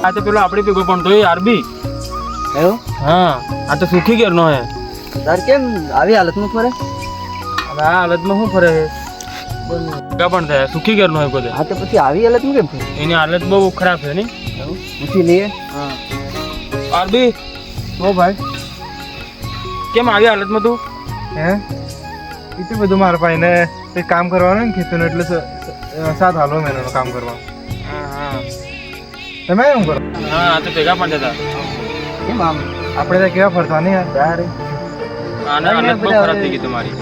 આ તો પેલો આપણી ભેગો પણ તો એ આરબી એવું? હા આ તો સુખી ઘેરનો હે તાર કેમ આવી હાલતમાં ફરે? હવે આ હાલતમાં શું ફરે છે ભેગા પણ થાય સુખી ઘેરનો હે પોતે હા તો પછી આવી હાલતમાં કેમ ફરે? એની હાલત બહુ ખરાબ છે ને એવું? પૂછી લઈએ. હા આરબી ઓ ભાઈ કેમ આવી હાલતમાં તું હે એટલું બધું મારા ભાઈ ને કંઈક કામ કરવાનું ને ખેતીનું એટલે સાત હાલો મહિનાનું કામ કરવા. હા હા તમે શું કરો? હા આ તો ભેગા પણ થતા કેમ આમ? આપણે ત્યાં કેવા ફરતા નહીં યાર. તારે આને હાલત બહુ ખરાબ થઈ ગઈ તમારી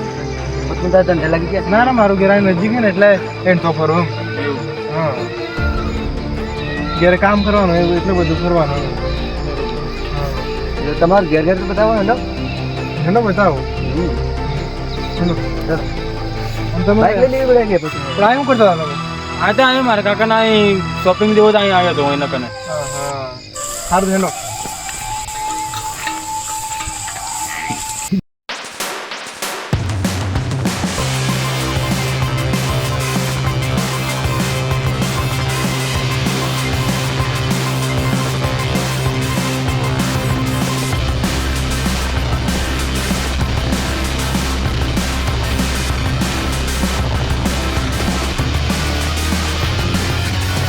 પછી તાર ધંધે લાગી ગયા? ના ના મારું ઘેર અહીં નજીક છે ને એટલે એમ તો ફરું. એવું હા ઘેર કામ કરવાનું એવું એટલું બધું ફરવાનું. જો તમારે ઘેર ઘેર તો બતાવો હેલો. હેલો બતાવો. હેલો ચાલો અને તમે બાઈક લઈ લેવી પડે કે પછી? ટ્રાય શું કરતા હતા તમે? આ તો અહીં મારા કાકાના અહીં શોપિંગ જેવો તો અહીં આવ્યો હતો એના કને હા હા સારું હેલો.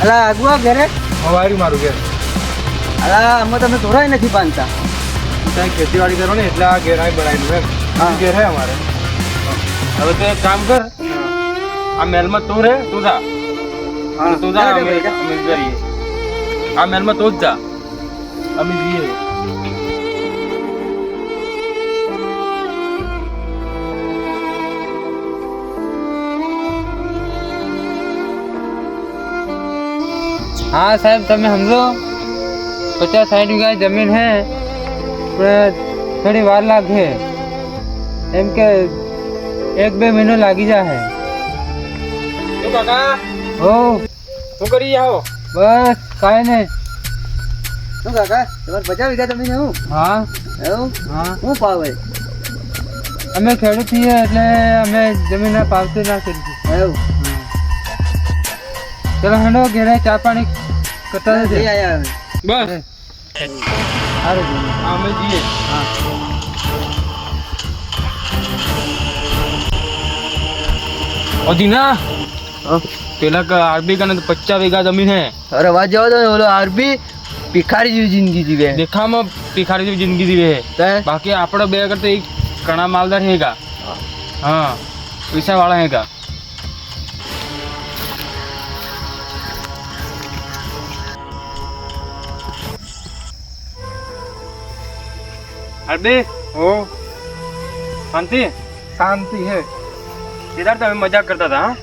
અલા આગુઆ ઘરે? હવે આવ્યું મારું ઘેર. અલા આમાં તમે થોડાય નથી બાંધતા. ત્યાં ખેતીવાડી કરો ને એટલે આ ઘેર આવી બનાવેલું એમ. હા. ઘેર હે અમારે. હવે તો એક કામ કર આ મેલમાં તું રહે તું જા હા તું જા ચાલો અમે બેટા. અમે કરીએ આ મેલમાં તું જ જા અમે જઈએ हाँ साहब તમે સમજો 50-60 વીઘા જમીન હે પણ થોડી વાર લાગે એમ કે 1-2 મહિનો લાગી જાય શું કાકા હો શું કરી આવો બસ કાંઈ નહીં શું કાકા તમારે 50 વીઘા જમીન એવું? હા એવું? હા શું ભાવ હોય? અમે ખેડૂત છીએ એટલે અમે જમીનના પાવતી ના કરીશું એવું? ચલો હેડો ઘેરે ચા પાણી કરતા લઈ જજે આયા હવે. બસ સારું છે. હા અમે જઈએ હા દીના હા. પેલા આરબી કને 50 વીઘા જમીન હે અરે વાત જવા દો ને, ઓલો આરબી ભિખારી જેવી જિંદગી જીવે. દેખામાં ભિખારી જેવી જિંદગી જીવે હે તે? બાકી આપણો બે કરતા એક ઘણા માલદાર હેગા હા પૈસા વાળા હેગા અરે ઓ શાંતિ શાંતિ હે. કેદાર તમે મજાક કરતા હતા હા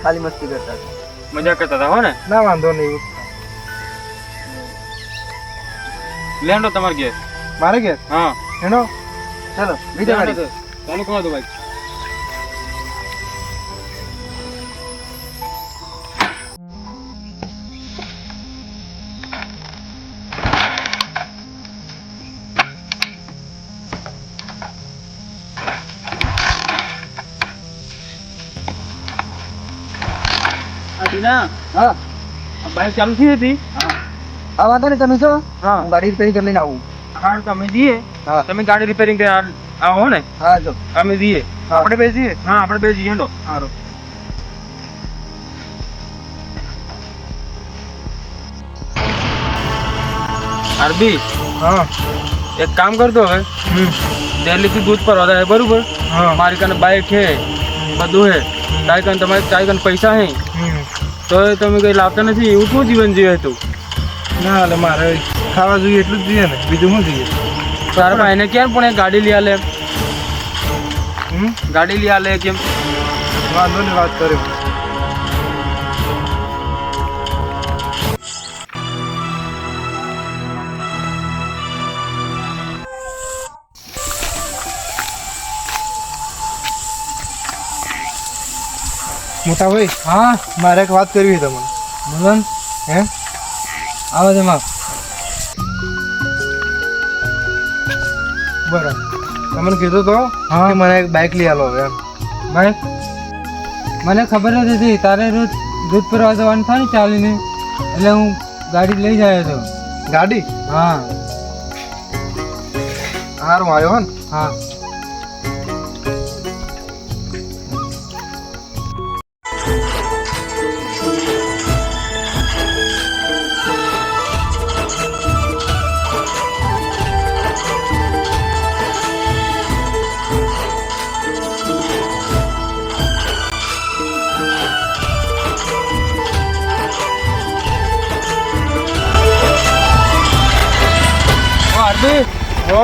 ખાલી મસ્તી કરતા હતા. મજાક કરતા હતા હો ને ના વાંધો નહીં. લેન્ડો તમારે ઘેર મારે ઘેર હા હેલો. ચાલો બીજા વાળી. ચાલુ કરો તો ભાઈ હા બાઈક ચાલુ થઈ હતી આ વાંધો નહીં, તમે છો હા હું ગાડી રિપેરિંગ કરી લઈને આવું. હા તમે જઈએ હા તમે ગાડી રિપેરિંગ આવો ને હા જો અમે જઈએ હા. આપણે બે જઈએ હા આપણે બે જઈએ હેડો સારું. આરબી હા એક કામ કરતો હવે દિલ્હીથી દૂધ પર વધારે બરોબર હા મારી કને બાઈક હે બધું હે તારી કને તમારી તારી કને પૈસા હે તો તમે કઈ લાવતા નથી એવું શું જીવન જીવે તું ના એટલે મારે ખાવા જોઈએ એટલું જ જોઈએ ને, બીજું શું જોઈએ? તારા ભાઈને ક્યાં પણ એક ગાડી લઈ આલે હમ ગાડી લઈ આલે કેમ વાંધો નહીં, વાત કર્યો. મોટા ભાઈ હા મારે એક વાત કરવી છે તમને. બોલો ને. હે આવો જમા બરાબર તમને કીધું તો હા. કે મને એક બાઇક લઈ આલો હવે એમ. ભાઈ મને ખબર જ હતી તારે રોજ દૂધ ભરવા જવાનું થાય ને ચાલીને એટલે હું ગાડી લઈ જાય હતો ગાડી હા હારું આવ્યો હો ને હા આરબી ઓ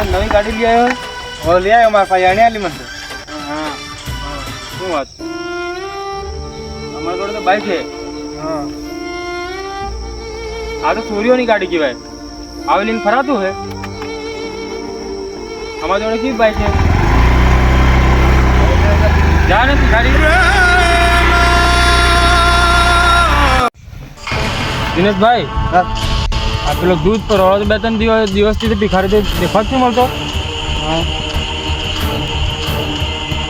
નવી ગાડી લઈ આવ્યો ઓ લઈ આવ્યો મારા પાસે આની આલી મને હા શું વાત અમારા જોડે તો બાઈક છે હા આ તો સૂર્યોની ગાડી કહેવાય આવેલી ફરાતું હે અમારા જોડે કેવી બાઈક છે જા ને તું ગાડી દિનેશભાઈ હા આ પેલો દૂધ પર તો 2-3 દિવસથી ભિખારી દેખાત નહીં મળતો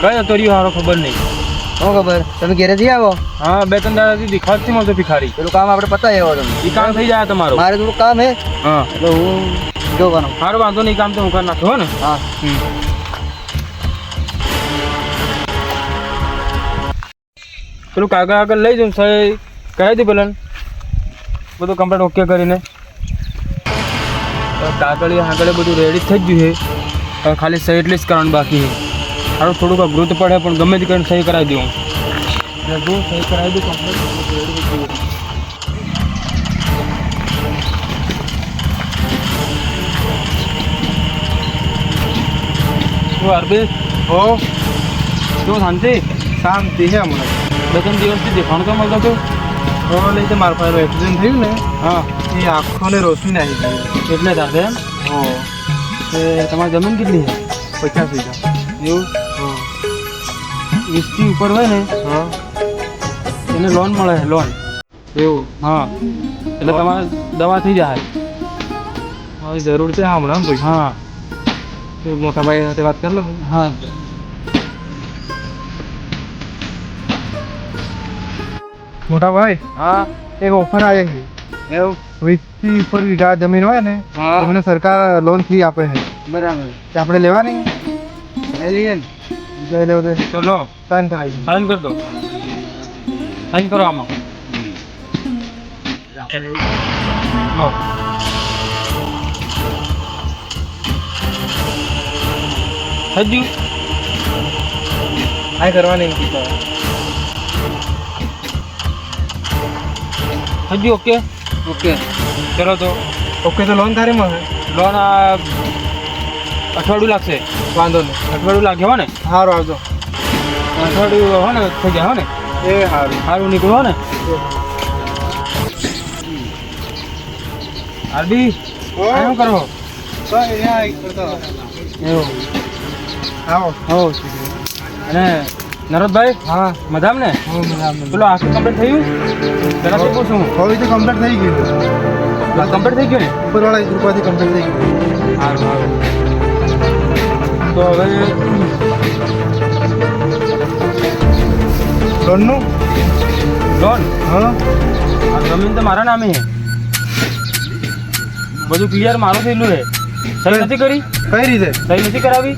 કઈ હતો રહ્યો હારો ખબર નહીં શું ખબર તમે ઘેરેથી આવો હા 2-3 દાડાથી દેખાત નહીં મળતો ભિખારી પેલું કામ આપણે પતાવી આવો તમે એ કામ થઈ જાય તમારું મારે થોડું કામ હે હા એટલે હું જોવાનું સારું વાંધો નહીં કામ તો હું કરી નાખ્યો હો ને હા પેલું કાગળ આગળ લઈ જાઉં સહી કહી દે પેલા બધું કમ્પ્લીટ ઓકે કરીને કાગળ આગળ બધું રેડી થઈ જ ગયું છે હવે ખાલી સહી એટલી જ કરવાનું બાકી છે સારું થોડુંક અઘરું તો પડે પણ ગમે તે કરીને સહી કરાવી દઉં જો સહી કરાવી દઉં કમ્પ્લીટ રેડી થઈ ગયું શું અરબી ઓ શું શાંતિ શાંતિ છે હમણાં 2-3 દિવસથી દેખાણ તો મળતો હતો તો લઈ તો મારા પાસે એક્સિડન્ટ થયું ને હા એ આંખોને રોશની આવી ગઈ એટલે તાર એમ ઓ એ તમારી જમીન કેટલી છે 50 વીઘા એવું હા 20થી ઉપર હોય ને હા એને લોન મળે છે લોન એવું હા એટલે તમારે દવા થઈ જાય મારી જરૂર છે હમણાં પૈસા હા મોટા ભાઈ સાથે વાત કરી લો હા મોટા ભાઈ હા એક ઓફર આવે છે એવું 20થી ઉપર વીઘા જમીન હોય ને હા તમને સરકાર લોન ફ્રી આપે છે બરાબર તે આપણે લેવાની લઈ લઈએ ને જઈ લેવો તે ચલો સાઈન થાય સાઈન કરી દો સાઈન કરો આમાં લો. થઈ ગયું આ કરવાની એમ કીધું થઈ ગયું ઓકે ઓકે ચલો તો ઓકે તો લોન તારી મળે લોન અઠવાડિયું લાગશે વાંધો નહીં અઠવાડિયું લાગે હો ને સારું આવજો અઠવાડિયું હો ને થઈ જાય હો ને એ સારું સારું નીકળો હો ને આરબી શું કરો એવું આવો હો અને નરોદભાઈ હા મધામ ને પેલો આખું કમ્પ્લીટ થયું પેલા તો પૂછું હવે તો કમ્પ્લીટ થઈ ગયું કમ્પ્લીટ થઈ ગયું ને ઉપરવાળા કૃપાથી કમ્પ્લીટ થઈ ગયું સારું સારું તો હવે લોનનું લોન હા આ જમીન તો મારા નામે છે બધું ક્લિયર મારું થયેલું છે સહી નથી કરી કઈ રીતે સહી નથી કરાવી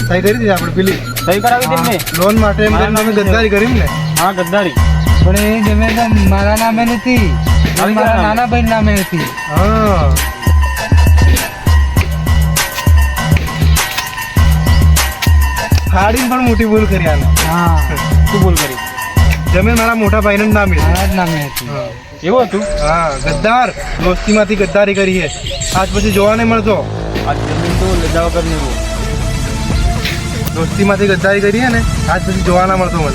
સહી કરી દીધી આપણે પેલી સહી કરાવી તેમને લોન માટે એમ કરીને અમે ગદ્દારી કરી ને હા ગદ્દારી પણ એ જમીન મારા નામે નથી મારા નાના ભાઈ નામે હતી હા ખાડીને પણ મોટી ભૂલ કરી આને હા શું ભૂલ કરી જમીન મારા મોટા ભાઈને જ નામે છે. મારા જ નામે હતી હા. એવું હતું હા ગદ્દાર દોસ્તીમાંથી ગદ્દારી કરી છે આજ પછી જોવા નહીં મળતો આ જમીન તો લજા વગર નહીં રહું દોસ્તીમાંથી ગદ્દારી કરી છે ને આજ પછી જોવા ના મળતો મને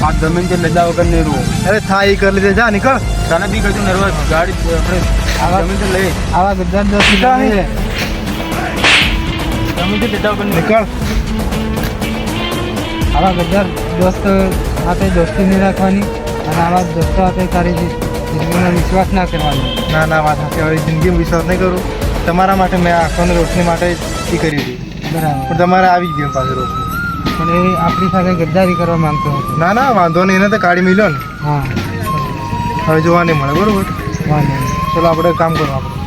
આ જમીન છે લજા વગર નહીં રહું અરે થાય એ કરી લીધે જા નીકળ તને બી કીધું નર્વસ ગાડી આપણે જમીન તો લઈએ આવા ગદ્દાર દોસ્ત નહીં. જમીન છે લજા વગર નહીં નીકળ આવા ગદ્દાર દોસ્ત સાથે દોસ્તી નહીં રાખવાની અને આવા દોસ્તો સાથે તારી જિંદગીમાં વિશ્વાસ ના કરવાનો ના ના વાત સાચી હવે જિંદગીમાં વિશ્વાસ નહીં કરું તમારા માટે મેં આંખોની રોશની માટે જ એ કરી હતી બરાબર પણ તમારે આવી જ ગયું પાસે રોશની પણ એ આપણી સાથે ગદ્દારી કરવા માંગતો હતો ના ના વાંધો નહીં એને તો કાઢી મિલ્યો ને હા હવે જોવા નહીં મળે બરોબર વાંધો નહીં. ચલો આપણે કામ કરો આપણે